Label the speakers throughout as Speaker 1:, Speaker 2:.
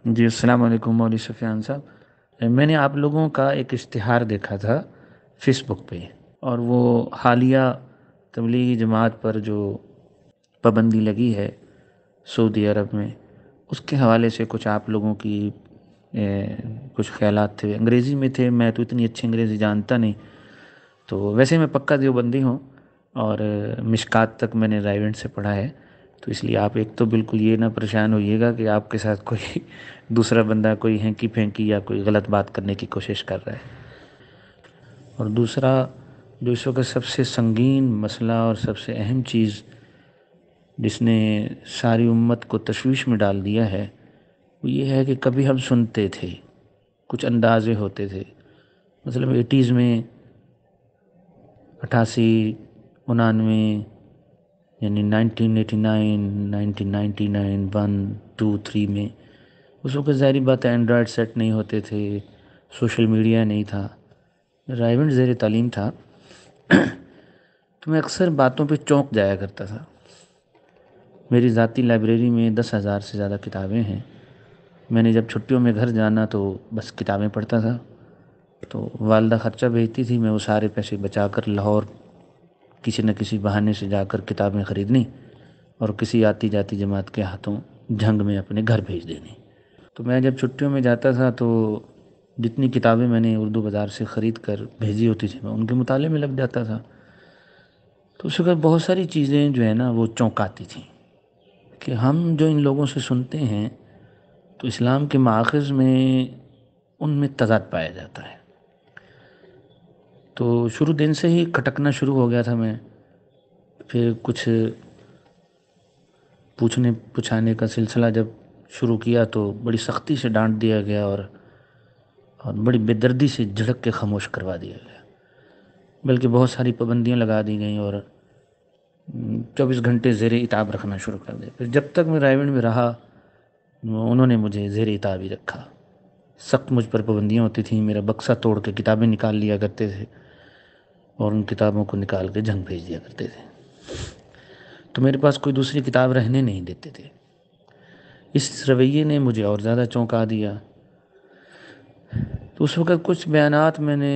Speaker 1: جی السلام علیکم مولوی سفیان صاحب، میں نے آپ لوگوں کا ایک اشتہار دیکھا تھا فیس بک پہ، اور وہ حالیہ تبلیغی جماعت پر جو پابندی لگی ہے سعودی عرب میں، اس کے حوالے سے کچھ آپ لوگوں کی کچھ خیالات تھے، انگریزی میں تھے، میں تو اتنی اچھی انگریزی جانتا نہیں، تو ویسے میں پکا دیوبندی ہوں اور مشکات تک میں نے رائیونٹ سے پڑھا ہے، تو اس لیے آپ ایک تو بالکل یہ نہ پریشان ہوئیے گا کہ آپ کے ساتھ کوئی دوسرا بندہ کوئی ہینکی پھینکی یا کوئی غلط بات کرنے کی کوشش کر رہا ہے، اور دوسرا جو اس وقت سب سے سنگین مسئلہ اور سب سے اہم چیز جس نے ساری امت کو تشویش میں ڈال دیا ہے، وہ یہ ہے کہ کبھی ہم سنتے تھے، کچھ اندازے ہوتے تھے، مثلا 80s میں 88 99، یعنی 1989 1999 1 2 3 میں اس وقت ظاہری بات ہے اینڈرائڈ سیٹ نہیں ہوتے تھے، سوشل میڈیا نہیں تھا، رائیونٹ زیر تعلیم تھا، تو میں اکثر باتوں پہ چونک جایا کرتا تھا۔ میری ذاتی لائبریری میں 10,000 سے زیادہ کتابیں ہیں، میں نے جب چھٹیوں میں گھر جانا تو بس کتابیں پڑھتا تھا، تو والدہ خرچہ بھیجتی تھی، میں وہ سارے پیسے بچا کر لاہور کسی نہ کسی بہانے سے جا کر کتابیں خریدنی اور کسی آتی جاتی جماعت کے ہاتھوں جھنگ میں اپنے گھر بھیج دینی۔ تو میں جب چھٹیوں میں جاتا تھا تو جتنی کتابیں میں نے اردو بازار سے خرید کر بھیجی ہوتی تھی میں ان کے مطالعے میں لگ جاتا تھا، تو اس وقت بہت ساری چیزیں جو ہے نا وہ چونکاتی تھیں کہ ہم جو ان لوگوں سے سنتے ہیں تو اسلام کے مآخذ میں ان میں تضاد پایا جاتا ہے، تو شروع دن سے ہی کھٹکنا شروع ہو گیا تھا میں، پھر کچھ پوچھنے پچھانے کا سلسلہ جب شروع کیا تو بڑی سختی سے ڈانٹ دیا گیا اور بڑی بے دردی سے جھڑک کے خاموش کروا دیا گیا، بلکہ بہت ساری پابندیاں لگا دی گئیں اور 24 گھنٹے زیر اتاب رکھنا شروع کر دیا۔ پھر جب تک میں رائیونٹ میں رہا انہوں نے مجھے زیر اتاب ہی رکھا، سخت مجھ پر پابندیاں ہوتی تھیں، میرا بکسہ توڑ کے کتابیں نکال لیا کرتے تھے اور ان کتابوں کو نکال کے جھنگ بھیج دیا کرتے تھے، تو میرے پاس کوئی دوسری کتاب رہنے نہیں دیتے تھے۔ اس رویے نے مجھے اور زیادہ چونکا دیا، تو اس وقت کچھ بیانات میں نے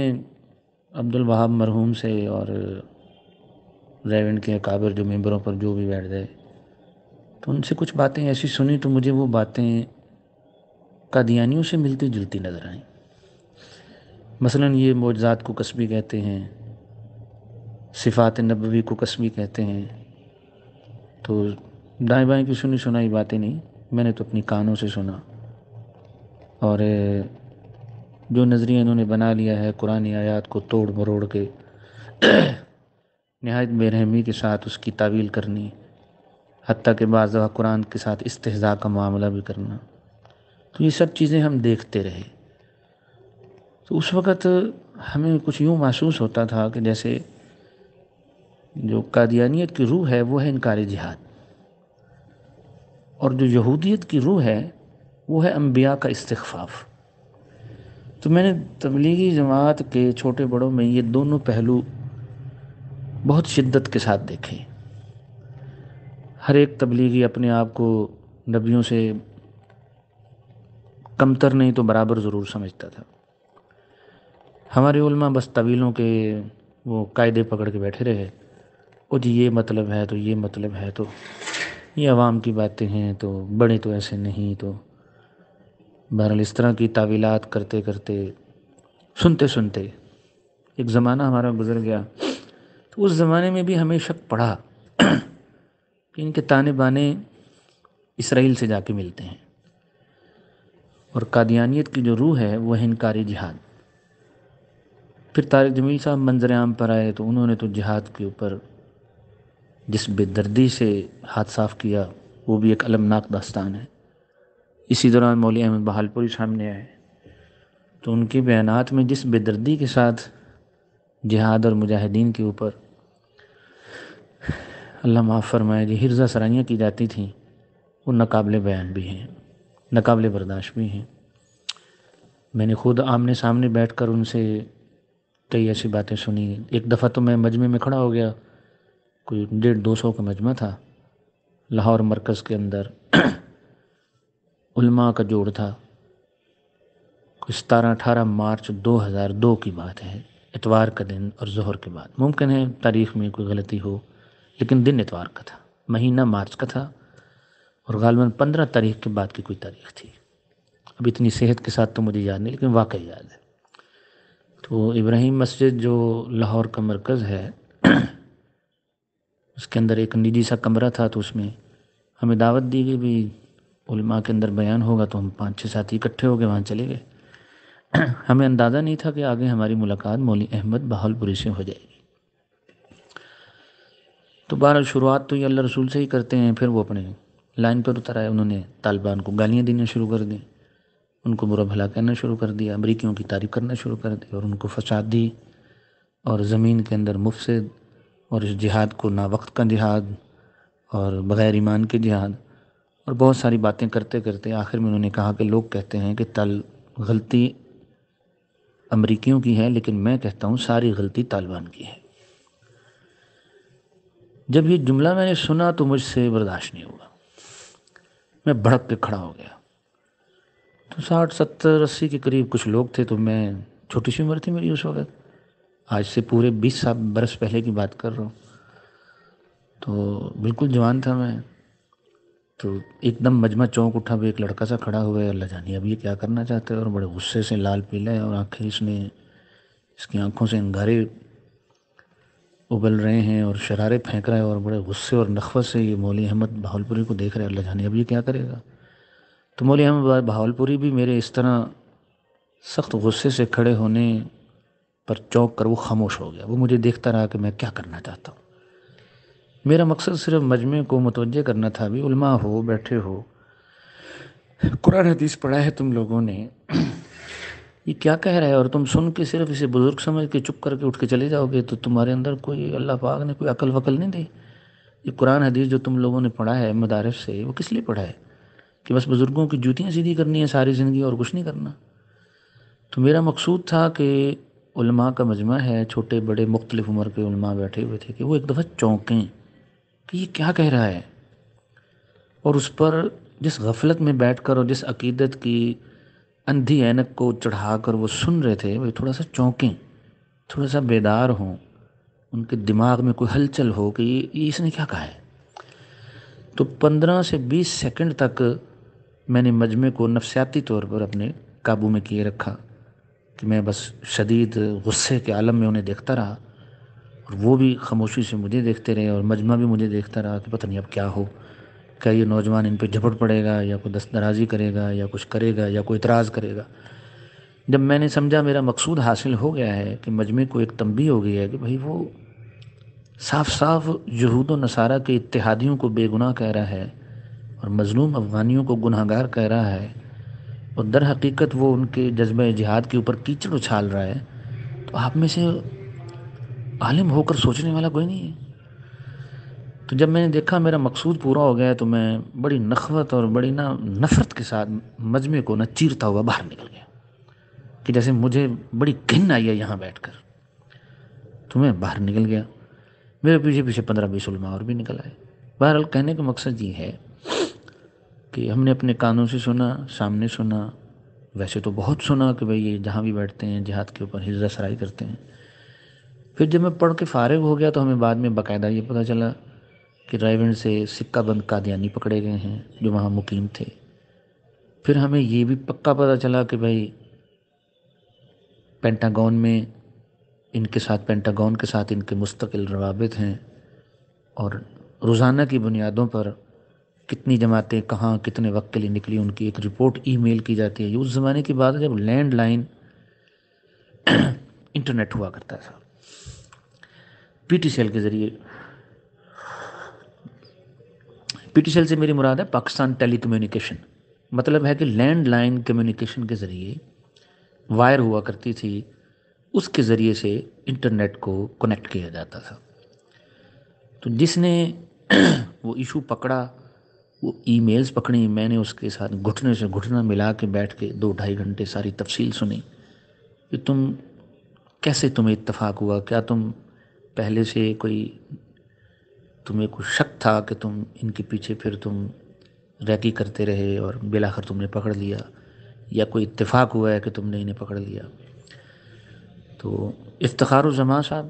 Speaker 1: عبدالوہاب مرحوم سے اور ریونٹ کے اکابر جو ممبروں پر جو بھی بیٹھ گئے تو ان سے کچھ باتیں ایسی سنی تو مجھے وہ باتیں قادیانیوں سے ملتی جلتی نظر آئیں۔ مثلا یہ معجزات کو کسبی کہتے ہیں، صفات نبوی کو کسبی کہتے ہیں، تو دائیں بائیں کی سنی سنائی باتیں نہیں، میں نے تو اپنی کانوں سے سنا، اور جو نظریہ انہوں نے بنا لیا ہے قرآن آیات کو توڑ مروڑ کے نہایت بے رحمی کے ساتھ اس کی تعویل کرنی، حتیٰ کہ بعض دفعہ قرآن کے ساتھ استہزاء کا معاملہ بھی کرنا، تو یہ سب چیزیں ہم دیکھتے رہے، تو اس وقت ہمیں کچھ یوں محسوس ہوتا تھا کہ جیسے جو قادیانیت کی روح ہے وہ ہے انکار جہاد، اور جو یہودیت کی روح ہے وہ ہے انبیاء کا استخفاف۔ تو میں نے تبلیغی جماعت کے چھوٹے بڑوں میں یہ دونوں پہلو بہت شدت کے ساتھ دیکھے۔ ہر ایک تبلیغی اپنے آپ کو نبیوں سے کمتر نہیں تو برابر ضرور سمجھتا تھا، ہمارے علماء بس طویلوں کے وہ قاعدے پکڑ کے بیٹھے رہے، او جی یہ مطلب ہے تو یہ مطلب ہے، تو یہ عوام کی باتیں ہیں تو بڑے تو ایسے نہیں، تو بہرحال اس طرح کی تعویلات کرتے کرتے سنتے سنتے ایک زمانہ ہمارا گزر گیا، تو اس زمانے میں بھی ہمیں شک پڑا کہ ان کے تانے بانے اسرائیل سے جا کے ملتے ہیں، اور قادیانیت کی جو روح ہے وہ ہے انکاری جہاد۔ پھر طارق جمیل صاحب منظر عام پر آئے تو انہوں نے تو جہاد کے اوپر جس بے دردی سے ہاتھ صاف کیا وہ بھی ایک المناک داستان ہے۔ اسی دوران مولوی احمد بہالپوری سامنے آئے تو ان کے بیانات میں جس بے دردی کے ساتھ جہاد اور مجاہدین کے اوپر اللہ معاف فرمائے جی حرزہ سرائیاں کی جاتی تھیں، وہ ناقابل بیان بھی ہیں، ناقابل برداشت بھی ہیں۔ میں نے خود آمنے سامنے بیٹھ کر ان سے کئی ایسی باتیں سنی۔ ایک دفعہ تو میں مجمع میں کھڑا ہو گیا، کوئی 150 200 کا مجمع تھا لاہور مرکز کے اندر، علماء کا جوڑ تھا، 17-18 مارچ 2002 کی بات ہے، اتوار کا دن اور ظہر کے بعد۔ ممکن ہے تاریخ میں کوئی غلطی ہو، لیکن دن اتوار کا تھا، مہینہ مارچ کا تھا، اور غالباً 15 تاریخ کے بعد کی کوئی تاریخ تھی۔ اب اتنی صحت کے ساتھ تو مجھے یاد نہیں، لیکن واقعی یاد ہے۔ تو ابراہیم مسجد جو لاہور کا مرکز ہے، اس کے اندر ایک نجی سا کمرہ تھا، تو اس میں ہمیں دعوت دی گئی بھی علماء کے اندر بیان ہوگا، تو ہم 5-6 ساتھی اکٹھے ہو گئے، وہاں چلے گئے۔ ہمیں اندازہ نہیں تھا کہ آگے ہماری ملاقات مولوی احمد بہاولپوری سے ہو جائے گی۔ تو بہرحال شروعات تو یہ اللہ رسول سے ہی کرتے ہیں، پھر وہ اپنے لائن پر اتر آئے، انہوں نے طالبان کو گالیاں دینا شروع کر دیں، ان کو برا بھلا کہنا شروع کر دیا، امریکیوں کی تعریف کرنا شروع کر دی، اور ان کو فسادی اور زمین کے اندر مفسد، اور اس جہاد کو ناوقت کا جہاد اور بغیر ایمان کے جہاد، اور بہت ساری باتیں کرتے کرتے آخر میں انہوں نے کہا کہ لوگ کہتے ہیں کہ غلطی امریکیوں کی ہے، لیکن میں کہتا ہوں ساری غلطی طالبان کی ہے۔ جب یہ جملہ میں نے سنا تو مجھ سے برداشت نہیں ہوا، میں بھڑک کے کھڑا ہو گیا۔ تو 60 70 80 کے قریب کچھ لوگ تھے، تو میں چھوٹی سی عمر تھی میری اس وقت، آج سے پورے 20 برس پہلے کی بات کر رہا ہوں، تو بالکل جوان تھا میں۔ تو ایک دم مجمع چونک اٹھا، بھی ایک لڑکا سا کھڑا ہوا ہے، اللہ جانے اب یہ کیا کرنا چاہتے ہیں، اور بڑے غصے سے لال پیلا ہے، اور آخر اس کی آنکھوں سے انگارے ابل رہے ہیں اور شرارے پھینک رہا ہے، اور بڑے غصے اور نخوت سے یہ مولوی احمد بہاولپوری کو دیکھ رہے ہیں، اللہ جانے اب یہ کیا کرے گا۔ تو مولوی احمد بہاولپوری بھی میرے اس طرح سخت غصے سے کھڑے ہونے پر چونک کر وہ خاموش ہو گیا، وہ مجھے دیکھتا رہا کہ میں کیا کرنا چاہتا ہوں۔ میرا مقصد صرف مجمع کو متوجہ کرنا تھا، بھی علماء ہو، بیٹھے ہو، قرآن حدیث پڑھا ہے تم لوگوں نے، یہ کیا کہہ رہا ہے، اور تم سن کے صرف اسے بزرگ سمجھ کے چپ کر کے اٹھ کے چلے جاؤ گے، تو تمہارے اندر کوئی اللہ پاک نے کوئی عقل وقل نہیں دی۔ یہ قرآن حدیث جو تم لوگوں نے پڑھا ہے مدارس سے، وہ کس لیے پڑھا ہے؟ کہ بس بزرگوں کی جوتیاں سیدھی کرنی ہے ساری زندگی اور کچھ نہیں کرنا؟ تو میرا مقصود تھا کہ علماء کا مجمع ہے، چھوٹے بڑے مختلف عمر کے علماء بیٹھے ہوئے تھے، کہ وہ ایک دفعہ چونکیں کہ یہ کیا کہہ رہا ہے، اور اس پر جس غفلت میں بیٹھ کر اور جس عقیدت کی اندھی اینک کو چڑھا کر وہ سن رہے تھے، وہ تھوڑا سا چونکیں، تھوڑا سا بیدار ہوں، ان کے دماغ میں کوئی ہلچل ہو کہ یہ اس نے کیا کہا ہے۔ تو 15 سے 20 سیکنڈ تک میں نے مجمع کو نفسیاتی طور پر اپنے قابو میں کیے رکھا، کہ میں بس شدید غصے کے عالم میں انہیں دیکھتا رہا، اور وہ بھی خاموشی سے مجھے دیکھتے رہے، اور مجمع بھی مجھے دیکھتا رہا کہ پتہ نہیں اب کیا ہو، کیا یہ نوجوان ان پہ جھپٹ پڑے گا، یا کوئی دست درازی کرے گا، یا کچھ کرے گا، یا کوئی اعتراض کرے گا۔ جب میں نے سمجھا میرا مقصود حاصل ہو گیا ہے، کہ مجمع کو ایک تنبیہ ہو گئی ہے کہ بھائی وہ صاف صاف یہود و نصارہ کے اتحادیوں کو بے گناہ کہہ رہا ہے، اور مظلوم افغانیوں کو گناہ گار کہہ رہا ہے، اور در حقیقت وہ ان کے جذبہ جہاد کے اوپر کیچڑ اچھال رہا ہے، تو آپ میں سے عالم ہو کر سوچنے والا کوئی نہیں ہے۔ تو جب میں نے دیکھا میرا مقصود پورا ہو گیا، تو میں بڑی نخوت اور بڑی نفرت کے ساتھ مجمع کو چیرتا ہوا باہر نکل گیا، کہ جیسے مجھے بڑی گھن آئی ہے یہاں بیٹھ کر۔ تو میں باہر نکل گیا، میرے پیچھے پیچھے 15-20 علماء اور بھی نکل آئے۔ بہرحال کہنے کا مقصد یہ ہے کہ ہم نے اپنے کانوں سے سنا، سامنے سنا، ویسے تو بہت سنا کہ بھئی یہ جہاں بھی بیٹھتے ہیں جہاد کے اوپر حجرہ سرائی کرتے ہیں۔ پھر جب میں پڑھ کے فارغ ہو گیا، تو ہمیں بعد میں باقاعدہ یہ پتہ چلا کہ رائیونڈ سے سکہ بند قادیانی پکڑے گئے ہیں جو وہاں مقیم تھے۔ پھر ہمیں یہ بھی پکا پتہ چلا کہ بھئی پینٹاگون میں پینٹاگون کے ساتھ ان کے مستقل روابط ہیں، اور روزانہ کی بنیادوں پر کتنی جماعتیں کہاں کتنے وقت کے لیے نکلی ان کی ایک رپورٹ ای میل کی جاتی ہے۔ یہ اس زمانے کی بات ہے جب لینڈ لائن انٹرنیٹ ہوا کرتا تھا، پی ٹی سی ایل کے ذریعے۔ پی ٹی سی ایل سے میری مراد ہے پاکستان ٹیلی کمیونیکیشن، مطلب ہے کہ لینڈ لائن کمیونیکیشن کے ذریعے وائر ہوا کرتی تھی، اس کے ذریعے سے انٹرنیٹ کو کنیکٹ کیا جاتا تھا۔ تو جس نے وہ ایشو پکڑا، وہ ای میلز پکڑی، میں نے اس کے ساتھ گھٹنے سے گھٹنا ملا کے بیٹھ کے 2-2.5 گھنٹے ساری تفصیل سنی کہ کیسے تمہیں اتفاق ہوا، کیا تم پہلے سے تمہیں کوئی شک تھا کہ تم ان کے پیچھے پھر تم ریکی کرتے رہے اور بالآخر تم نے پکڑ لیا، یا کوئی اتفاق ہوا ہے کہ تم نے انہیں پکڑ لیا؟ تو افتخار الزماں صاحب،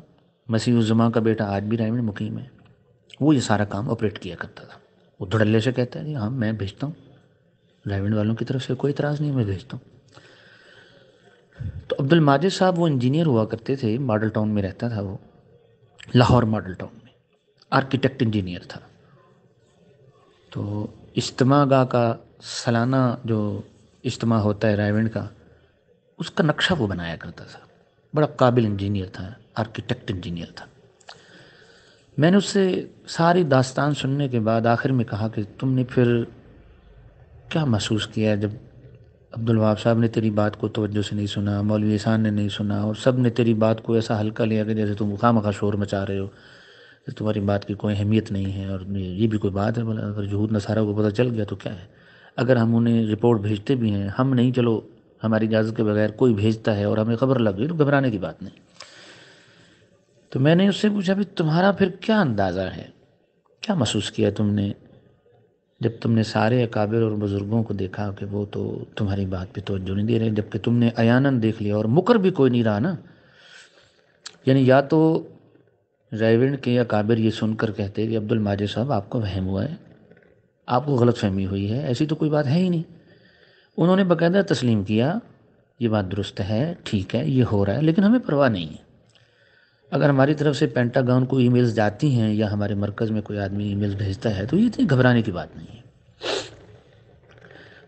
Speaker 1: مسیح الزماں کا بیٹا، آج بھی رائے مقیم ہے، وہ یہ سارا کام آپریٹ کیا کرتا تھا۔ وہ دھڑلے سے کہتا ہے کہ ہاں میں بھیجتا ہوں، رائے والوں کی طرف سے کوئی اعتراض نہیں، میں بھیجتا ہوں۔ تو عبد الماجد صاحب وہ انجینئر ہوا کرتے تھے، ماڈل ٹاؤن میں رہتا تھا وہ، لاہور ماڈل ٹاؤن میں، آرکیٹیکٹ انجینئر تھا۔ تو اجتماع گاہ کا سالانہ جو اجتماع ہوتا ہے رائے کا، اس کا نقشہ وہ بنایا کرتا تھا۔ بڑا قابل انجینئر تھا، آرکیٹیکٹ انجینئر تھا۔ میں نے اس سے ساری داستان سننے کے بعد آخر میں کہا کہ تم نے پھر کیا محسوس کیا جب عبد الوہاب صاحب نے تیری بات کو توجہ سے نہیں سنا، مولوی احسان نے نہیں سنا، اور سب نے تیری بات کو ایسا ہلکا لیا کہ جیسے تم خواہ مخواہ شور مچا رہے ہو، کہ تمہاری بات کی کوئی اہمیت نہیں ہے، اور یہ بھی کوئی بات ہے؟ بولا اگر یہود نصارہ کو پتہ چل گیا تو کیا ہے، اگر ہم انہیں رپورٹ بھیجتے بھی ہیں، ہم نہیں، چلو ہماری اجازت کے بغیر کوئی بھیجتا ہے اور ہمیں خبر لگ گئی تو گھبرانے کی بات نہیں۔ تو میں نے اس سے پوچھا بھی تمہارا پھر کیا اندازہ ہے، کیا محسوس کیا تم نے جب تم نے سارے اکابر اور بزرگوں کو دیکھا کہ وہ تو تمہاری بات پہ توجہ نہیں دے رہے، جبکہ تم نے عیاناً دیکھ لیا اور مکر بھی کوئی نہیں رہا نا؟ یعنی یا تو رائے کے اکابر یہ سن کر کہتے کہ عبد الماجد صاحب آپ کو وہم ہوا ہے، آپ کو غلط فہمی ہوئی ہے، ایسی تو کوئی بات ہے ہی نہیں۔ انہوں نے باقاعدہ تسلیم کیا یہ بات درست ہے، ٹھیک ہے، یہ ہو رہا ہے، لیکن ہمیں پرواہ نہیں ہے۔ اگر ہماری طرف سے پینٹاگون کو ای میلز جاتی ہیں یا ہمارے مرکز میں کوئی آدمی ای میلز بھیجتا ہے تو یہ اتنی گھبرانے کی بات نہیں ہے۔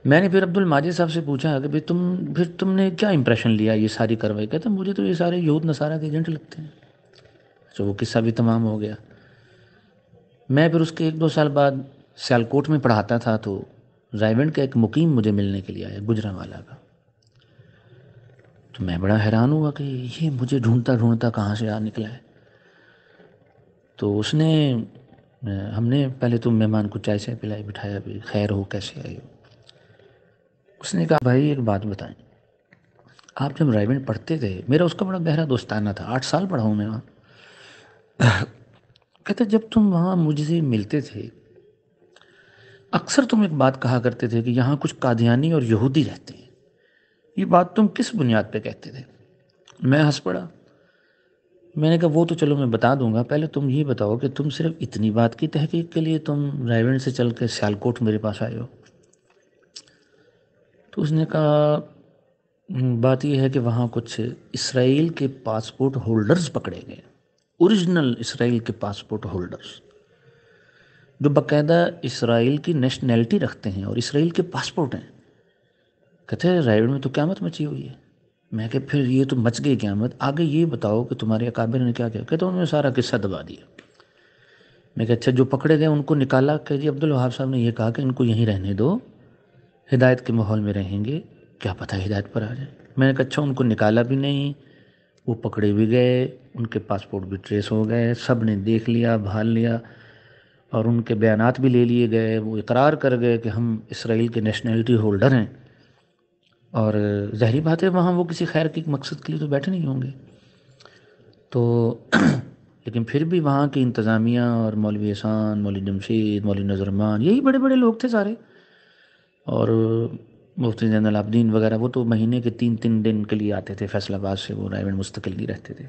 Speaker 1: میں نے پھر عبد الماجد صاحب سے پوچھا کہ پھر تم نے کیا امپریشن لیا یہ ساری کارروائی؟ کہتا مجھے تو یہ سارے یہود نصارہ کے ایجنٹ لگتے ہیں۔ تو وہ قصہ بھی تمام ہو گیا۔ میں پھر اس کے 1-2 سال بعد سیالکوٹ میں پڑھاتا تھا، تو رائیونڈ کا ایک مقیم مجھے ملنے کے لیے آیا، گجرانوالہ کا۔ تو میں بڑا حیران ہوا کہ یہ مجھے ڈھونڈتا ڈھونڈتا کہاں سے آ نکلا ہے۔ تو اس نے ہم نے پہلے تو مہمان کو چائے سے پلائی، بٹھایا بھی، خیر ہو، کیسے آئے ہو؟ اس نے کہا بھائی ایک بات بتائیں، آپ جب رائیونڈ پڑھتے تھے، میرا اس کا بڑا گہرا دوستانہ تھا، 8 سال پڑھا ہوں میں وہاں۔ کہتا جب تم وہاں مجھ سے ملتے تھے، اکثر تم ایک بات کہا کرتے تھے کہ یہاں کچھ قادیانی اور یہودی رہتے ہیں، یہ بات تم کس بنیاد پہ کہتے تھے؟ میں ہنس پڑا۔ میں نے کہا وہ تو چلو میں بتا دوں گا، پہلے تم یہ بتاؤ کہ تم صرف اتنی بات کی تحقیق کے لیے تم رائیونڈ سے چل کے سیالکوٹ میرے پاس آئے ہو؟ تو اس نے کہا بات یہ ہے کہ وہاں کچھ اسرائیل کے پاسپورٹ ہولڈرز پکڑے گئے، اوریجنل اسرائیل کے پاسپورٹ ہولڈرز، جو باقاعدہ اسرائیل کی نیشنلٹی رکھتے ہیں اور اسرائیل کے پاسپورٹ ہیں۔ کہتے ہیں رائیونڈ میں تو قیامت مچی ہوئی ہے۔ میں کہ پھر یہ تو مچ گئی قیامت، آگے یہ بتاؤ کہ تمہارے اکابر نے کیا کیا؟ کہتے انہوں نے سارا قصہ دبا دیا۔ میں کہ اچھا جو پکڑے گئے ان کو نکالا؟ کہ جی عبد الوہاب صاحب نے یہ کہا کہ ان کو یہیں رہنے دو، ہدایت کے ماحول میں رہیں گے، کیا پتہ ہدایت پر آ جائے۔ میں نے کہا اچھا ان کو نکالا بھی نہیں، وہ پکڑے بھی گئے، ان کے پاسپورٹ بھی ٹریس ہو گئے، سب نے دیکھ لیا، بھال لیا، اور ان کے بیانات بھی لے لیے گئے، وہ اقرار کر گئے کہ ہم اسرائیل کے نیشنلٹی ہولڈر ہیں، اور ظاہری بات ہے وہاں وہ کسی خیر کے مقصد کے لیے تو بیٹھے نہیں ہوں گے۔ تو لیکن پھر بھی وہاں کی انتظامیہ اور مولوی احسان، مولوی جمشید، مولوی نظرمان، یہی بڑے بڑے لوگ تھے سارے، اور مفتی زین العابدین وغیرہ، وہ تو مہینے کے 3 دن کے لیے آتے تھے فیصل آباد سے، وہ رائیونڈ مستقل نہیں رہتے تھے۔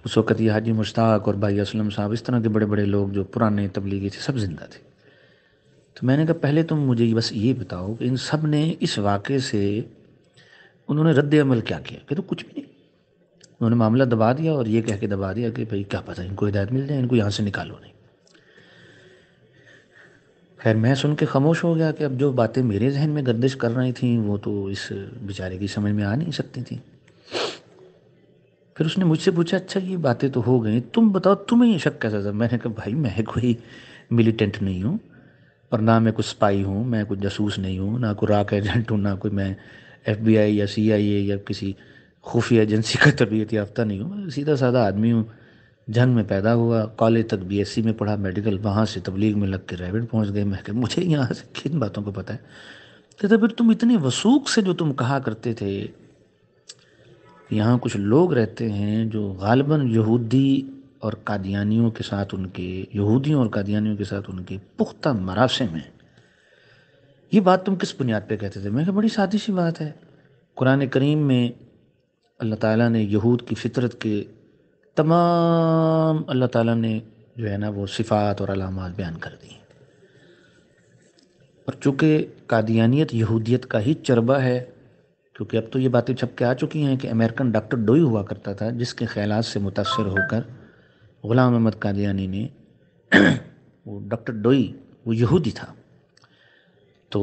Speaker 1: اس وقت یہ حاجی مشتاق اور بھائی اسلم صاحب، اس طرح کے بڑے بڑے لوگ جو پرانے تبلیغی تھے، سب زندہ تھے۔ تو میں نے کہا پہلے تم مجھے بس یہ بتاؤ کہ ان سب نے اس واقعے سے انہوں نے رد عمل کیا کیا؟ کہ تو کچھ بھی نہیں، انہوں نے معاملہ دبا دیا اور یہ کہہ کے دبا دیا کہ بھئی کیا پتہ ان کو ہدایت مل جائے، ان کو یہاں سے نکالو نہیں۔ خیر میں سن کے خاموش ہو گیا کہ اب جو باتیں میرے ذہن میں گردش کر رہی تھیں وہ تو اس بیچارے کی سمجھ میں آ نہیں سکتی تھیں۔ پھر اس نے مجھ سے پوچھا اچھا یہ باتیں تو ہو گئیں، تم بتاؤ تمہیں یہ شک کیسا تھا؟ میں نے کہا بھائی میں کوئی ملیٹنٹ نہیں ہوں، اور نہ میں کوئی سپائی ہوں، میں کوئی جاسوس نہیں ہوں، نہ کوئی راک ایجنٹ ہوں، نہ کوئی میں ایف بی آئی یا سی آئی اے یا کسی خفیہ ایجنسی کا تربیت یافتہ نہیں ہوں، میں سیدھا سادہ آدمی ہوں، جنگ میں پیدا ہوا، کالج تک بی ایس سی میں پڑھا میڈیکل، وہاں سے تبلیغ میں لگ کے رائیونڈ پہنچ گئے۔ میں کہ مجھے یہاں سے کن باتوں کو پتہ ہے؟ کہتے پھر تم اتنے وثوق سے جو تم کہا کرتے تھے یہاں کچھ لوگ رہتے ہیں جو غالباً یہودی اور قادیانیوں کے ساتھ ان کے یہودیوں اور قادیانیوں کے ساتھ ان کے پختہ مراسم ہیں، یہ بات تم کس بنیاد پہ کہتے تھے؟ میں کہا بڑی سادی سی بات ہے، قرآن کریم میں اللہ تعالیٰ نے یہود کی فطرت کے تمام اللہ تعالیٰ نے جو ہے نا وہ صفات اور علامات بیان کر دی ہیں، اور چونکہ قادیانیت یہودیت کا ہی چربہ ہے، کیونکہ اب تو یہ باتیں چھپ کے آ چکی ہیں کہ امریکن ڈاکٹر ڈوئی ہوا کرتا تھا جس کے خیالات سے متاثر ہو کر غلام احمد قادیانی نے وہ ڈاکٹر ڈوئی وہ یہودی تھا، تو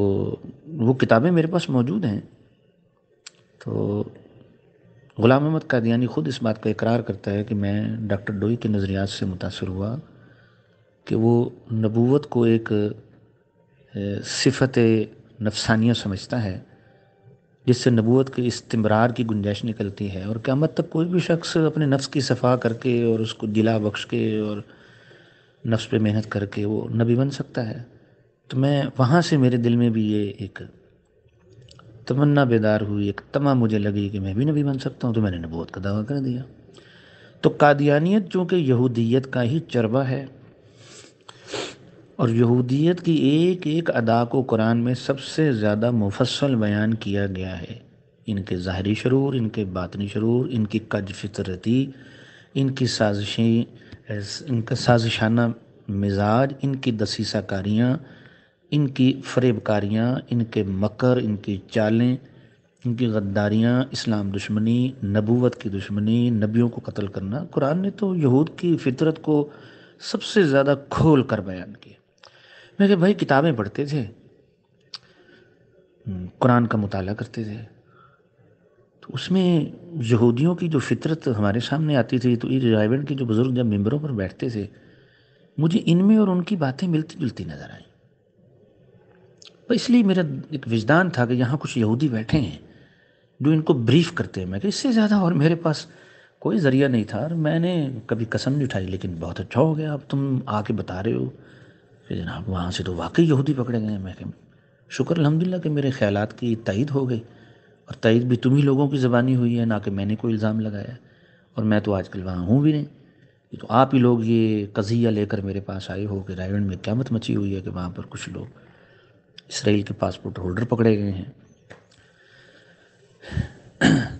Speaker 1: وہ کتابیں میرے پاس موجود ہیں، تو غلام احمد قادیانی خود اس بات کا اقرار کرتا ہے کہ میں ڈاکٹر ڈوئی کے نظریات سے متاثر ہوا کہ وہ نبوت کو ایک صفت نفسانیہ سمجھتا ہے جس سے نبوت کے استمرار کی گنجائش نکلتی ہے، اور قیامت تک کوئی بھی شخص اپنے نفس کی صفا کر کے اور اس کو جلا بخش کے اور نفس پہ محنت کر کے وہ نبی بن سکتا ہے۔ تو میں وہاں سے میرے دل میں بھی یہ ایک تمنا بیدار ہوئی، ایک تمہ مجھے لگی کہ میں بھی نبی بن سکتا ہوں، تو میں نے نبوت کا دعویٰ کر دیا۔ تو قادیانیت چونکہ یہودیت کا ہی چربہ ہے، اور یہودیت کی ایک ایک ادا کو قرآن میں سب سے زیادہ مفصل بیان کیا گیا ہے، ان کے ظاہری شرور، ان کے باطنی شرور، ان کی کج فطرتی، ان کی سازشیں، ان کا سازشانہ مزاج، ان کی دسیسہ کاریاں، ان کی فریب کاریاں، ان کے مکر، ان کی چالیں، ان کی غداریاں، اسلام دشمنی، نبوت کی دشمنی، نبیوں کو قتل کرنا، قرآن نے تو یہود کی فطرت کو سب سے زیادہ کھول کر بیان کیا۔ میں کہ بھائی کتابیں پڑھتے تھے، قرآن کا مطالعہ کرتے تھے، تو اس میں یہودیوں کی جو فطرت ہمارے سامنے آتی تھی، تو یہ رائیونڈ کے جو بزرگ جب ممبروں پر بیٹھتے تھے، مجھے ان میں اور ان کی باتیں ملتی جلتی نظر آئیں، تو اس لیے میرا ایک وجدان تھا کہ یہاں کچھ یہودی بیٹھے ہیں جو ان کو بریف کرتے ہیں۔ میں کہ اس سے زیادہ اور میرے پاس کوئی ذریعہ نہیں تھا، اور میں نے کبھی قسم نہیں اٹھائی، لیکن بہت اچھا ہو گیا اب تم آ کے بتا رہے ہو کہ جناب وہاں سے تو واقعی یہودی پکڑے گئے ہیں۔ میں کہ شکر الحمدللہ کہ میرے خیالات کی تائید ہو گئی، اور تائید بھی تم ہی لوگوں کی زبانی ہوئی ہے، نہ کہ میں نے کوئی الزام لگایا، اور میں تو آج کل وہاں ہوں بھی نہیں، یہ تو آپ ہی لوگ یہ قضیہ لے کر میرے پاس آئے ہو کہ رائیونڈ میں قیامت مچی ہوئی ہے کہ وہاں پر کچھ لوگ اسرائیل کے پاسپورٹ ہولڈر پکڑے گئے ہیں۔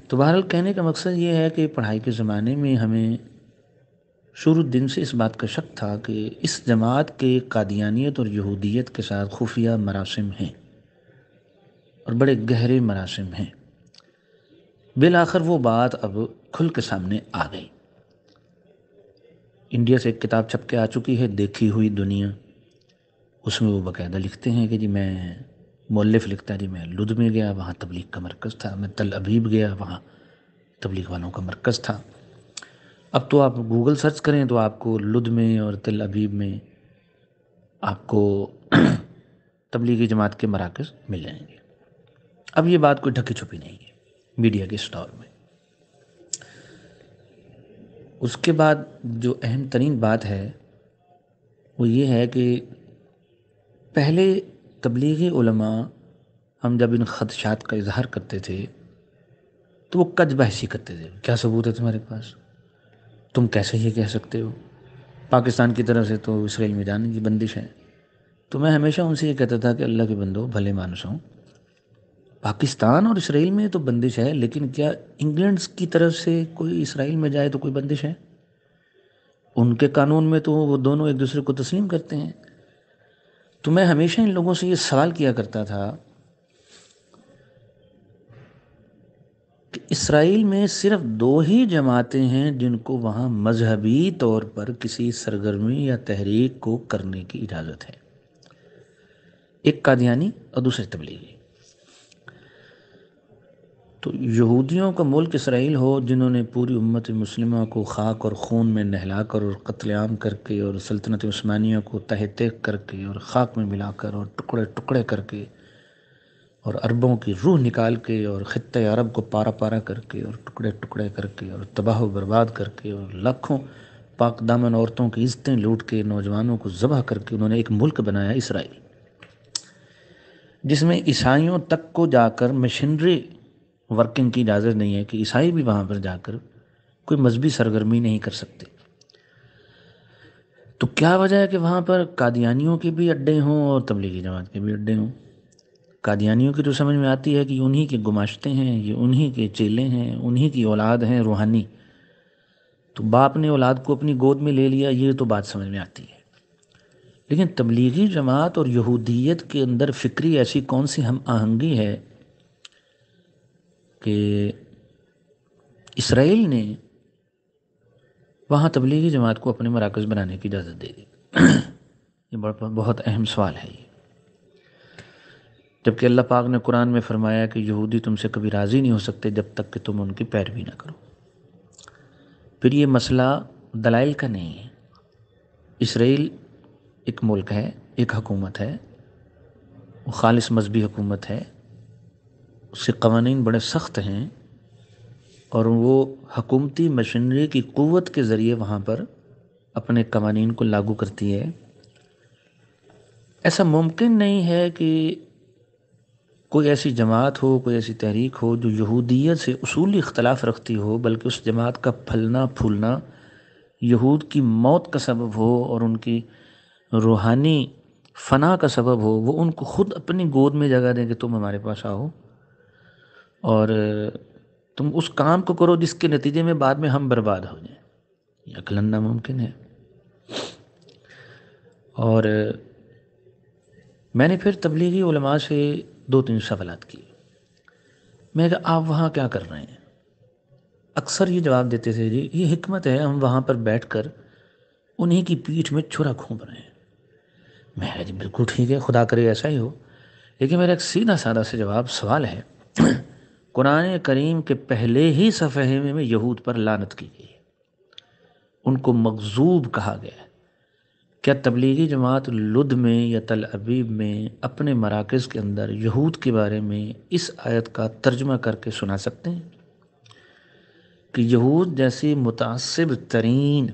Speaker 1: تو بہرحال کہنے کا مقصد یہ ہے کہ پڑھائی کے زمانے میں ہمیں شروع دن سے اس بات کا شک تھا کہ اس جماعت کے قادیانیت اور یہودیت کے ساتھ خفیہ مراسم ہیں، اور بڑے گہرے مراسم ہیں۔ بالآخر وہ بات اب کھل کے سامنے آ گئی۔ انڈیا سے ایک کتاب چھپ کے آ چکی ہے، دیکھی ہوئی دنیا، اس میں وہ باقاعدہ لکھتے ہیں کہ جی میں مؤلف لکھتا ہے جی میں لد میں گیا، وہاں تبلیغ کا مرکز تھا، میں تل ابیب گیا، وہاں تبلیغ والوں کا مرکز تھا۔ اب تو آپ گوگل سرچ کریں تو آپ کو لد میں اور تل ابیب میں آپ کو تبلیغی جماعت کے مراکز مل جائیں گے۔ اب یہ بات کوئی ڈھکی چھپی نہیں ہے میڈیا کے اس دور میں۔ اس کے بعد جو اہم ترین بات ہے وہ یہ ہے کہ پہلے تبلیغی علماء ہم جب ان خدشات کا اظہار کرتے تھے تو وہ کج بحثی کرتے تھے، کیا ثبوت ہے تمہارے پاس، تم کیسے یہ کہہ سکتے ہو، پاکستان کی طرف سے تو اسرائیل میں جانے کی بندش ہے۔ تو میں ہمیشہ ان سے یہ کہتا تھا کہ اللہ کے بندو بھلے مانسوں، پاکستان اور اسرائیل میں تو بندش ہے، لیکن کیا انگلینڈ کی طرف سے کوئی اسرائیل میں جائے تو کوئی بندش ہے؟ ان کے قانون میں تو وہ دونوں ایک دوسرے کو تسلیم کرتے ہیں۔ تو میں ہمیشہ ان لوگوں سے یہ سوال کیا کرتا تھا کہ اسرائیل میں صرف دو ہی جماعتیں ہیں جن کو وہاں مذہبی طور پر کسی سرگرمی یا تحریک کو کرنے کی اجازت ہے، ایک قادیانی اور دوسرے تبلیغی۔ تو یہودیوں کا ملک اسرائیل ہو جنہوں نے پوری امت مسلمہ کو خاک اور خون میں نہلا کر اور قتل عام کر کے اور سلطنت عثمانیہ کو تہہ تیغ کر کے اور خاک میں ملا کر اور ٹکڑے ٹکڑے کر کے اور عربوں کی روح نکال کے اور خطۂ عرب کو پارا پارا کر کے اور ٹکڑے ٹکڑے کر کے اور تباہ و برباد کر کے اور لاکھوں پاک دامن عورتوں کی عزتیں لوٹ کے نوجوانوں کو ذبح کر کے انہوں نے ایک ملک بنایا اسرائیل، جس میں عیسائیوں تک کو جا کر مشنری ورکنگ کی اجازت نہیں ہے کہ عیسائی بھی وہاں پر جا کر کوئی مذہبی سرگرمی نہیں کر سکتے۔ تو کیا وجہ ہے کہ وہاں پر قادیانیوں کے بھی اڈے ہوں اور تبلیغی جماعت کے بھی اڈے ہوں؟ قادیانیوں کی تو سمجھ میں آتی ہے کہ یہ انہی کے گماشتے ہیں، یہ انہی کے چیلے ہیں، انہی کی اولاد ہیں روحانی، تو باپ نے اولاد کو اپنی گود میں لے لیا، یہ تو بات سمجھ میں آتی ہے۔ لیکن تبلیغی جماعت اور یہودیت کے اندر فکری ایسی کون سی ہم آہنگی ہے کہ اسرائیل نے وہاں تبلیغی جماعت کو اپنے مراکز بنانے کی اجازت دے دی؟ یہ بہت اہم سوال ہے یہ، جبکہ اللہ پاک نے قرآن میں فرمایا کہ یہودی تم سے کبھی راضی نہیں ہو سکتے جب تک کہ تم ان کی پیروی نہ کرو۔ پھر یہ مسئلہ دلائل کا نہیں ہے۔ اسرائیل ایک ملک ہے، ایک حکومت ہے، وہ خالص مذہبی حکومت ہے، اس کے قوانین بڑے سخت ہیں، اور وہ حکومتی مشینری کی قوت کے ذریعے وہاں پر اپنے قوانین کو لاگو کرتی ہے۔ ایسا ممکن نہیں ہے کہ کوئی ایسی جماعت ہو، کوئی ایسی تحریک ہو جو یہودیت سے اصولی اختلاف رکھتی ہو، بلکہ اس جماعت کا پھلنا پھولنا یہود کی موت کا سبب ہو اور ان کی روحانی فنا کا سبب ہو، وہ ان کو خود اپنی گود میں جگہ دیں کہ تم ہمارے پاس آؤ اور تم اس کام کو کرو جس کے نتیجے میں بعد میں ہم برباد ہو جائیں۔ یہ عقلاً ناممکن ہے۔ اور میں نے پھر تبلیغی علماء سے 2-3 سوالات کیے۔ میں کہا آپ وہاں کیا کر رہے ہیں؟ اکثر یہ جواب دیتے تھے جی یہ حکمت ہے، ہم وہاں پر بیٹھ کر انہی کی پیٹھ میں چھرا گھونپ رہے ہیں۔ میں کہا جی بالکل ٹھیک ہے، خدا کرے ایسا ہی ہو، لیکن میرا ایک سیدھا سادہ سے سوال ہے۔ قرآن کریم کے پہلے ہی صفحے میں یہود پر لعنت کی گئی ہے، ان کو مغضوب کہا گیا ہے۔ کیا تبلیغی جماعت لد میں یا تل ابیب میں اپنے مراکز کے اندر یہود کے بارے میں اس آیت کا ترجمہ کر کے سنا سکتے ہیں کہ یہود جیسی متعصب ترین،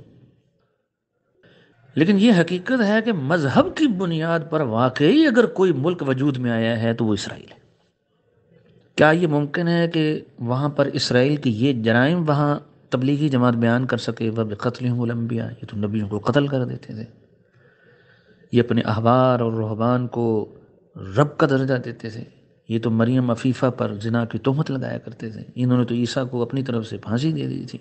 Speaker 1: لیکن یہ حقیقت ہے کہ مذہب کی بنیاد پر واقعی اگر کوئی ملک وجود میں آیا ہے تو وہ اسرائیل ہے؟ کیا یہ ممکن ہے کہ وہاں پر اسرائیل کی یہ جرائم وہاں تبلیغی جماعت بیان کر سکے؟ وَبِقَتْلِهِمُ الْأَنْبِيَاءَ، یہ تو نبیوں کو قتل کر دیتے تھے، یہ اپنے احبار اور رہبان کو رب کا درجہ دیتے تھے، یہ تو مریم عفیفہ پر زنا کی تہمت لگایا کرتے تھے، انہوں نے تو عیسیٰ کو اپنی طرف سے پھانسی دے دی تھی۔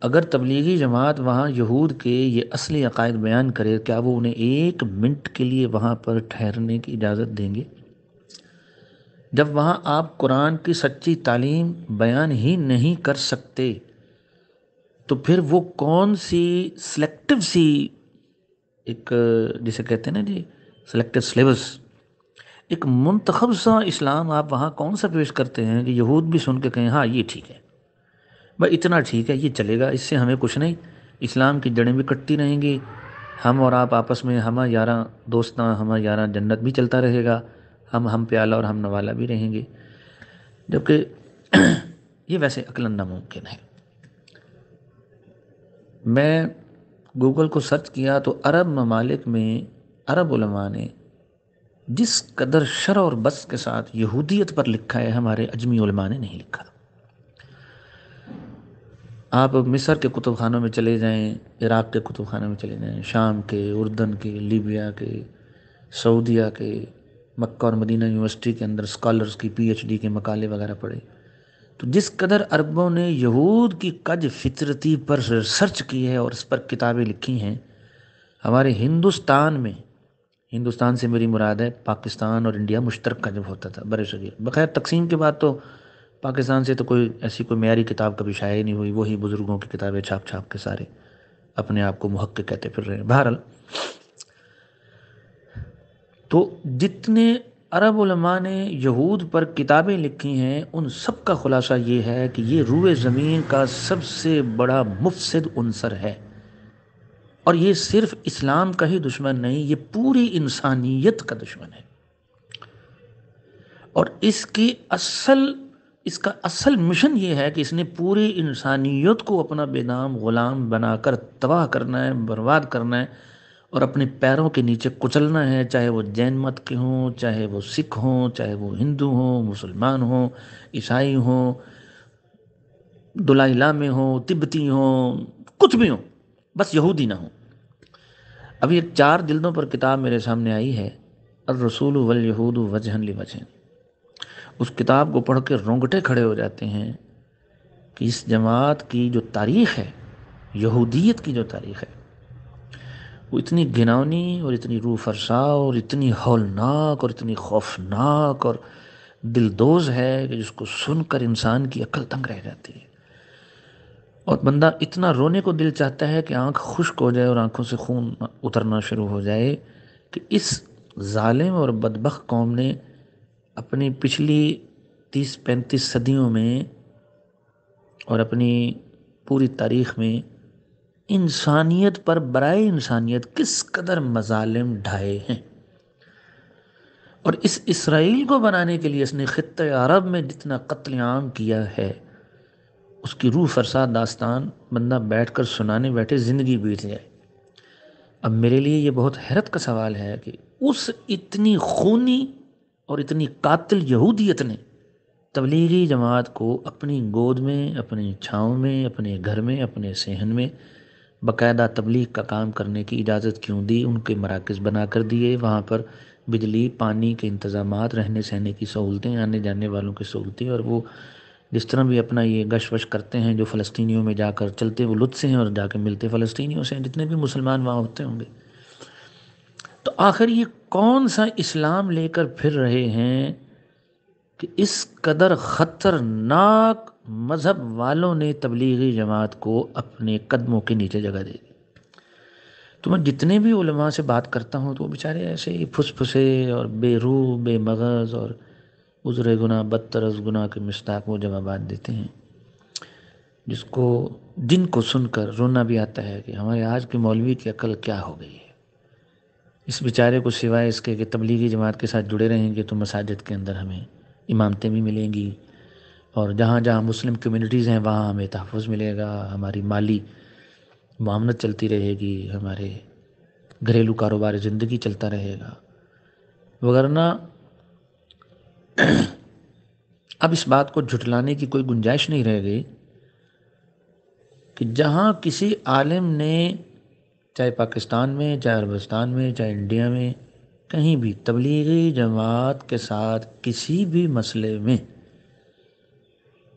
Speaker 1: اگر تبلیغی جماعت وہاں یہود کے یہ اصلی عقائد بیان کرے، کیا وہ انہیں 1 منٹ کے لیے وہاں پر ٹھہرنے کی اجازت دیں گے؟ جب وہاں آپ قرآن کی سچی تعلیم بیان ہی نہیں کر سکتے تو پھر وہ کون سی سلیکٹو سی ایک جسے کہتے ہیں نا جی سلیکٹو سلیبس، ایک منتخب سا اسلام آپ وہاں کون سا پیش کرتے ہیں کہ یہود بھی سن کے کہیں ہاں یہ ٹھیک ہے، بھائی اتنا ٹھیک ہے، یہ چلے گا، اس سے ہمیں کچھ نہیں، اسلام کی جڑیں بھی کٹتی رہیں گی، ہم اور آپ آپس میں ہمہ یاراں دوستاں ہمہ یاراں جنت بھی چلتا رہے گا، ہم پیالہ اور ہم نوالہ بھی رہیں گے، جبکہ یہ ویسے عقلاً ناممکن ہے۔ میں گوگل کو سرچ کیا تو عرب ممالک میں عرب علماء نے جس قدر شرح اور بس کے ساتھ یہودیت پر لکھا ہے ہمارے اجمی علماء نے نہیں لکھا۔ آپ مصر کے کتب خانوں میں چلے جائیں، عراق کے کتب خانوں میں چلے جائیں، شام کے، اردن کے، لیبیا کے، سعودیہ کے، مکہ اور مدینہ یونیورسٹی کے اندر اسکالرز کی PhD کے مقالے وغیرہ پڑھے تو جس قدر عربوں نے یہود کی کج فطرتی پر ریسرچ کی ہے اور اس پر کتابیں لکھی ہیں، ہمارے ہندوستان میں، ہندوستان سے میری مراد ہے پاکستان اور انڈیا مشترکہ جب ہوتا تھا برِ صغیر، بخیر تقسیم کے بعد تو پاکستان سے تو کوئی ایسی کوئی معیاری کتاب کبھی شائع نہیں ہوئی، وہی بزرگوں کی کتابیں چھاپ چھاپ کے سارے اپنے آپ کو محقق کہتے پھر رہے ہیں۔ بہرحال تو جتنے عرب علماء نے یہود پر کتابیں لکھی ہیں ان سب کا خلاصہ یہ ہے کہ یہ روئے زمین کا سب سے بڑا مفسد عنصر ہے، اور یہ صرف اسلام کا ہی دشمن نہیں، یہ پوری انسانیت کا دشمن ہے، اور اس کا اصل مشن یہ ہے کہ اس نے پوری انسانیت کو اپنا بے نام غلام بنا کر تباہ کرنا ہے، برباد کرنا ہے اور اپنے پیروں کے نیچے کچلنا ہے، چاہے وہ جین مت کے ہوں، چاہے وہ سکھ ہوں، چاہے وہ ہندو ہوں، مسلمان ہوں، عیسائی ہوں، دلائی لامے ہوں، تبتی ہوں، کچھ بھی ہوں، بس یہودی نہ ہوں۔ اب یہ 4 جلدوں پر کتاب میرے سامنے آئی ہے، الرسول والیہود وجہا لوجہ۔ اس کتاب کو پڑھ کے رونگٹے کھڑے ہو جاتے ہیں کہ اس جماعت کی جو تاریخ ہے، یہودیت کی جو تاریخ ہے، وہ اتنی گھناؤنی اور اتنی روح فرسا اور اتنی ہولناک اور اتنی خوفناک اور دلدوز ہے کہ جس کو سن کر انسان کی عقل تنگ رہ جاتی ہے، اور بندہ اتنا رونے کو دل چاہتا ہے کہ آنکھ خشک ہو جائے اور آنکھوں سے خون اترنا شروع ہو جائے کہ اس ظالم اور بدبخت قوم نے اپنی پچھلی 30-35 صدیوں میں اور اپنی پوری تاریخ میں انسانیت پر برائے انسانیت کس قدر مظالم ڈھائے ہیں، اور اس اسرائیل کو بنانے کے لیے اس نے خطہ عرب میں جتنا قتل عام کیا ہے، اس کی روح فرسا داستان بندہ بیٹھ کر سنانے بیٹھے زندگی بیت جائے۔ اب میرے لیے یہ بہت حیرت کا سوال ہے کہ اس اتنی خونی اور اتنی قاتل یہودیت نے تبلیغی جماعت کو اپنی گود میں، اپنی چھاؤں میں، اپنے گھر میں، اپنے صحن میں باقاعدہ تبلیغ کا کام کرنے کی اجازت کیوں دی؟ ان کے مراکز بنا کر دیے، وہاں پر بجلی پانی کے انتظامات، رہنے سہنے کی سہولتیں، آنے جانے والوں کی سہولتیں، اور وہ جس طرح بھی اپنا یہ گش وش کرتے ہیں جو فلسطینیوں میں جا کر چلتے وہ لطف سے ہیں اور جا کے ملتے فلسطینیوں سے ہیں، جتنے بھی مسلمان وہاں ہوتے ہوں گے۔ تو آخر یہ کون سا اسلام لے کر پھر رہے ہیں کہ اس قدر خطرناک مذہب والوں نے تبلیغی جماعت کو اپنے قدموں کے نیچے جگہ دے دی؟ تو میں جتنے بھی علماء سے بات کرتا ہوں تو وہ بیچارے ایسے ہی پھس پھسے اور بے روح بے مغز اور عذر گناہ بدتر از گناہ کے مصداق وہ جوابات دیتے ہیں جن کو سن کر رونا بھی آتا ہے کہ ہمارے آج کے مولوی کی عقل کیا ہو گئی ہے۔ اس بیچارے کو سوائے اس کے کہ تبلیغی جماعت کے ساتھ جڑے رہیں گے تو مساجد کے اندر ہمیں امامتیں بھی ملیں گی، اور جہاں جہاں مسلم کمیونٹیز ہیں وہاں ہمیں تحفظ ملے گا، ہماری مالی معاملت چلتی رہے گی، ہمارے گھریلو کاروبار زندگی چلتا رہے گا، وگرنہ اب اس بات کو جھٹلانے کی کوئی گنجائش نہیں رہ گئی کہ جہاں کسی عالم نے، چاہے پاکستان میں، چاہے عربستان میں، چاہے انڈیا میں، کہیں بھی تبلیغی جماعت کے ساتھ کسی بھی مسئلے میں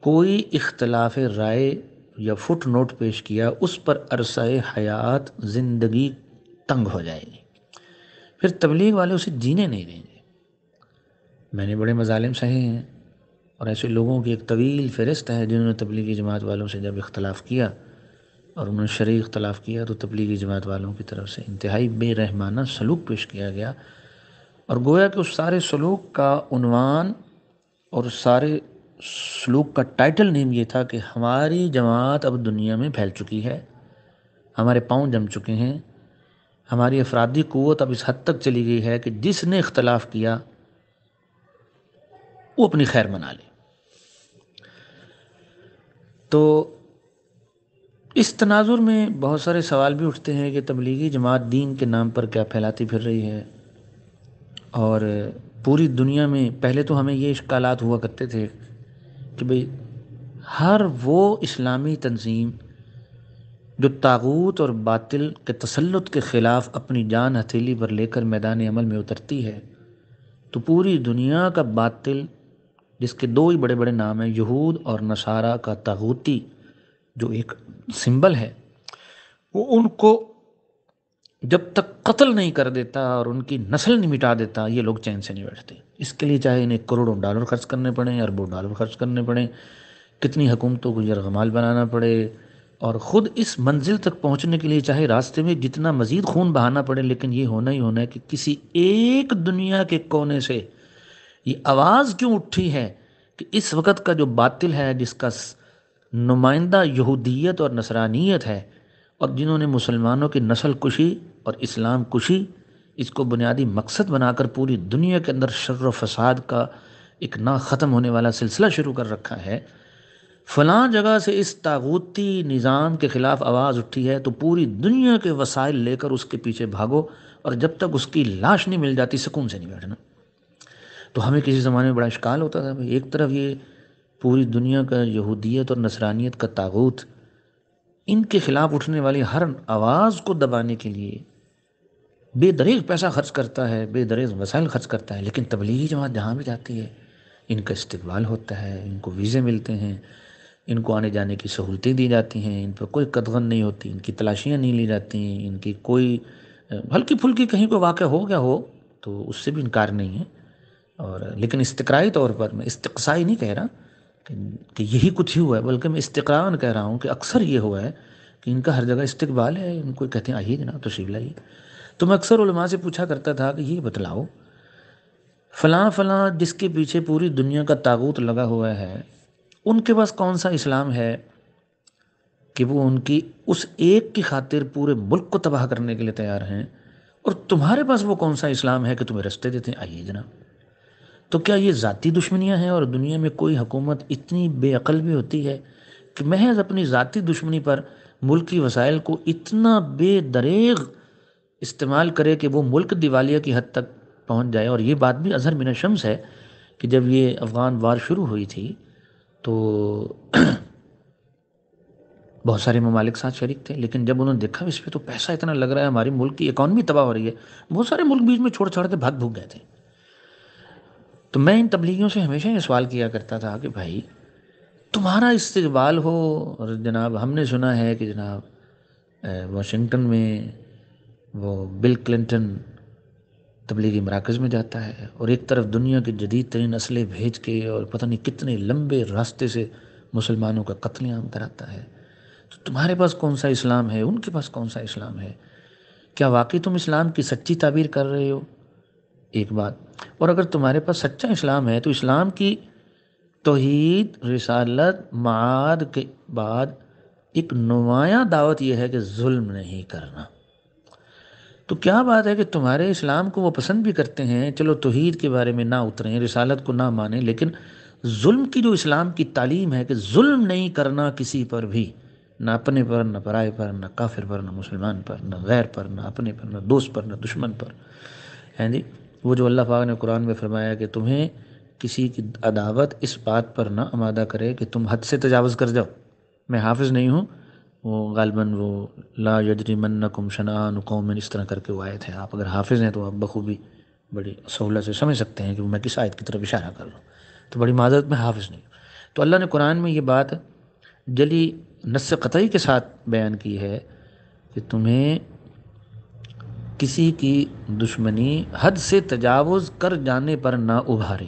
Speaker 1: کوئی اختلاف رائے یا فٹ نوٹ پیش کیا، اس پر عرصہ حیات زندگی تنگ ہو جائے گی، پھر تبلیغ والے اسے جینے نہیں دیں گے۔ میں نے بڑے مظالم سہے ہیں، اور ایسے لوگوں کی ایک طویل فہرست ہے جنہوں نے تبلیغی جماعت والوں سے جب اختلاف کیا اور انہوں نے شرعی اختلاف کیا تو تبلیغی جماعت والوں کی طرف سے انتہائی بے رحمانہ سلوک پیش کیا گیا، اور گویا کہ اس سارے سلوک کا عنوان اور سارے سلوک کا ٹائٹل نیم یہ تھا کہ ہماری جماعت اب دنیا میں پھیل چکی ہے، ہمارے پاؤں جم چکے ہیں، ہماری افرادی قوت اب اس حد تک چلی گئی ہے کہ جس نے اختلاف کیا وہ اپنی خیر منا لے۔ تو اس تناظر میں بہت سارے سوال بھی اٹھتے ہیں کہ تبلیغی جماعت دین کے نام پر کیا پھیلاتی پھر رہی ہے، اور پوری دنیا میں پہلے تو ہمیں یہ اشکالات ہوا کرتے تھے کہ بھئی ہر وہ اسلامی تنظیم جو طاغوت اور باطل کے تسلط کے خلاف اپنی جان ہتھیلی پر لے کر میدان عمل میں اترتی ہے تو پوری دنیا کا باطل، جس کے 2 ہی بڑے بڑے نام ہیں، یہود اور نصارہ کا طاغوتی جو ایک سمبل ہے، وہ ان کو جب تک قتل نہیں کر دیتا اور ان کی نسل نہیں مٹا دیتا یہ لوگ چین سے نہیں بیٹھتے۔ اس کے لیے چاہے انہیں کروڑوں ڈالر خرچ کرنے پڑیں، اربوں ڈالر خرچ کرنے پڑیں، کتنی حکومتوں کو یرغمال بنانا پڑے، اور خود اس منزل تک پہنچنے کے لیے چاہے راستے میں جتنا مزید خون بہانا پڑے، لیکن یہ ہونا ہی ہونا ہے کہ کسی ایک دنیا کے کونے سے یہ آواز کیوں اٹھی ہے کہ اس وقت کا جو باطل ہے، جس کا نمائندہ یہودیت اور نصرانیت ہے، اور جنہوں نے مسلمانوں کی نسل کشی اور اسلام کشی اس کو بنیادی مقصد بنا کر پوری دنیا کے اندر شر و فساد کا ایک نہ ختم ہونے والا سلسلہ شروع کر رکھا ہے، فلاں جگہ سے اس طاغوتی نظام کے خلاف آواز اٹھی ہے تو پوری دنیا کے وسائل لے کر اس کے پیچھے بھاگو، اور جب تک اس کی لاش نہیں مل جاتی سکون سے نہیں بیٹھنا۔ تو ہمیں کسی زمانے میں بڑا اشکال ہوتا تھا، ایک طرف یہ پوری دنیا کا یہودیت اور نصرانیت کا طاغوت، ان کے خلاف اٹھنے والی ہر آواز کو دبانے کے لیے بے دریغ پیسہ خرچ کرتا ہے، بے دریغ وسائل خرچ کرتا ہے، لیکن تبلیغی جماعت جہاں بھی جاتی ہے ان کا استقبال ہوتا ہے، ان کو ویزے ملتے ہیں، ان کو آنے جانے کی سہولتیں دی جاتی ہیں، ان پر کوئی قدغن نہیں ہوتی، ان کی تلاشیاں نہیں لی جاتی ہیں، ان کی کوئی ہلکی پھلکی کہیں کوئی واقعہ ہو گیا ہو تو اس سے بھی انکار نہیں ہے، اور لیکن استقرائی طور پر، میں استقصائی نہیں کہہ رہا کہ یہی کچھ ہی ہوا ہے، بلکہ میں استقراً کہہ رہا ہوں کہ اکثر یہ ہوا ہے کہ ان کا ہر جگہ استقبال ہے، ان کو کہتے ہیں آئیے جناب تشریف لائیے۔ تو میں اکثر علماء سے پوچھا کرتا تھا کہ یہ بتلاؤ فلاں فلاں جس کے پیچھے پوری دنیا کا طاغوت لگا ہوا ہے، ان کے پاس کون سا اسلام ہے کہ وہ ان کی اس ایک کی خاطر پورے ملک کو تباہ کرنے کے لیے تیار ہیں، اور تمہارے پاس وہ کون سا اسلام ہے کہ تمہیں رستے دیتے ہیں آئیے جناب۔ تو کیا یہ ذاتی دشمنیاں ہیں؟ اور دنیا میں کوئی حکومت اتنی بے عقل بھی ہوتی ہے کہ محض اپنی ذاتی دشمنی پر ملکی وسائل کو اتنا بے دریغ استعمال کرے کہ وہ ملک دیوالیہ کی حد تک پہنچ جائے؟ اور یہ بات بھی اظہر من الشمس ہے کہ جب یہ افغان وار شروع ہوئی تھی تو بہت سارے ممالک ساتھ شریک تھے، لیکن جب انہوں نے دیکھا اس پہ تو پیسہ اتنا لگ رہا ہے، ہماری ملک کی اکانومی تباہ ہو رہی ہے، بہت سارے ملک بیچ میں چھوڑ چھاڑ کے بھاگ بھوگ گئے تھے۔ تو میں ان تبلیغیوں سے ہمیشہ یہ سوال کیا کرتا تھا کہ بھائی تمہارا استقبال ہو، اور جناب ہم نے سنا ہے کہ جناب واشنگٹن میں وہ بل کلنٹن تبلیغی مراکز میں جاتا ہے، اور ایک طرف دنیا کے جدید ترین اسلحے بھیج کے اور پتہ نہیں کتنے لمبے راستے سے مسلمانوں کا قتل عام کراتا ہے، تو تمہارے پاس کون سا اسلام ہے، ان کے پاس کون سا اسلام ہے؟ کیا واقعی تم اسلام کی سچی تعبیر کر رہے ہو؟ ایک بات، اور اگر تمہارے پاس سچا اسلام ہے تو اسلام کی توحید، رسالت، معاد کے بعد ایک نمایاں دعوت یہ ہے کہ ظلم نہیں کرنا۔ تو کیا بات ہے کہ تمہارے اسلام کو وہ پسند بھی کرتے ہیں، چلو توحید کے بارے میں نہ اتریں، رسالت کو نہ مانیں، لیکن ظلم کی جو اسلام کی تعلیم ہے کہ ظلم نہیں کرنا کسی پر بھی، نہ اپنے پر، نہ پرائے پر، نہ کافر پر، نہ مسلمان پر، نہ غیر پر، نہ اپنے پر، نہ دوست پر، نہ دشمن پر، ہیں جی۔ وہ جو اللہ پاک نے قرآن میں فرمایا کہ تمہیں کسی کی عداوت اس بات پر نہ آمادہ کرے کہ تم حد سے تجاوز کر جاؤ۔ میں حافظ نہیں ہوں، وہ غالباً وہ لا یجرمنکم شنآن قوم اس طرح کر کے وہ آیت ہے، آپ اگر حافظ ہیں تو آپ بخوبی بڑی سہولت سے سمجھ سکتے ہیں کہ میں کس آیت کی طرف اشارہ کر رہا ہوں، تو بڑی معذرت میں حافظ نہیں ہوں۔ تو اللہ نے قرآن میں یہ بات جلی نص قطعی کے ساتھ بیان کی ہے کہ تمہیں کسی کی دشمنی حد سے تجاوز کر جانے پر نہ ابھارے۔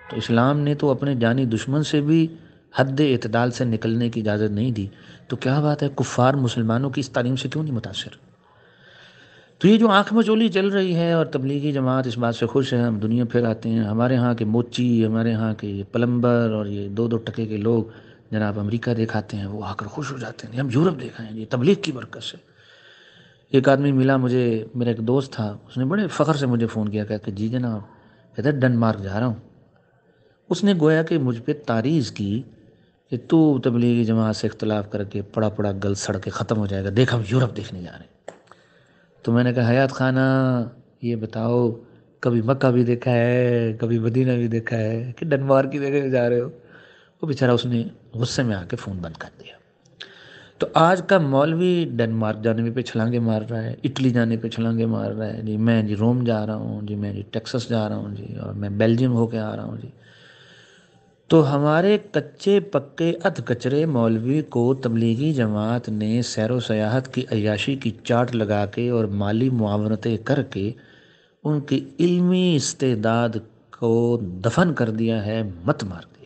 Speaker 1: تو اسلام نے تو اپنے جانی دشمن سے بھی حد اعتدال سے نکلنے کی اجازت نہیں دی، تو کیا بات ہے کفار مسلمانوں کی اس تعلیم سے کیوں نہیں متاثر؟ تو یہ جو آنکھ مچولی چل رہی ہے، اور تبلیغی جماعت اس بات سے خوش ہے، ہم دنیا پھر آتے ہیں، ہمارے ہاں کے موچی، ہمارے ہاں کے یہ پلمبر اور یہ 2 2 ٹکے کے لوگ جناب امریکہ دیکھاتے ہیں، وہ آ کر خوش ہو جاتے ہیں، ہم یورپ دیکھا ہے یہ تبلیغ کی برکت سے۔ ایک آدمی ملا مجھے، میرا ایک دوست تھا، اس نے بڑے فخر سے مجھے فون کیا کہ جی جناب، کہتا ہے ڈنمارک جا رہا ہوں۔ اس نے گویا کہ مجھ پہ تعریض کی کہ تو تبلیغی جماعت سے اختلاف کر کے پڑا پڑا گل سڑ کے ختم ہو جائے گا، دیکھ ہم یورپ دیکھنے جا رہے ہیں۔ تو میں نے کہا حیات خانہ یہ بتاؤ کبھی مکہ بھی دیکھا ہے، کبھی مدینہ بھی دیکھا ہے، کہ ڈنمارک کی دیکھنے جا رہے ہو؟ وہ بیچارہ اس نے غصے میں آ کے فون بند کر دیا۔ تو آج کا مولوی ڈنمارک جانے پہ چھلانگے مار رہا ہے، اٹلی جانے پہ چھلانگے مار رہا ہے، جی میں جی روم جا رہا ہوں، جی میں جی ٹیکسس جا رہا ہوں، جی اور میں بیلجیم ہو کے آ رہا ہوں جی۔ تو ہمارے کچے پکے ادھ کچرے مولوی کو تبلیغی جماعت نے سیر و سیاحت کی عیاشی کی چاٹ لگا کے اور مالی معاونتیں کر کے ان کی علمی استعداد کو دفن کر دیا ہے، مت مار دیا۔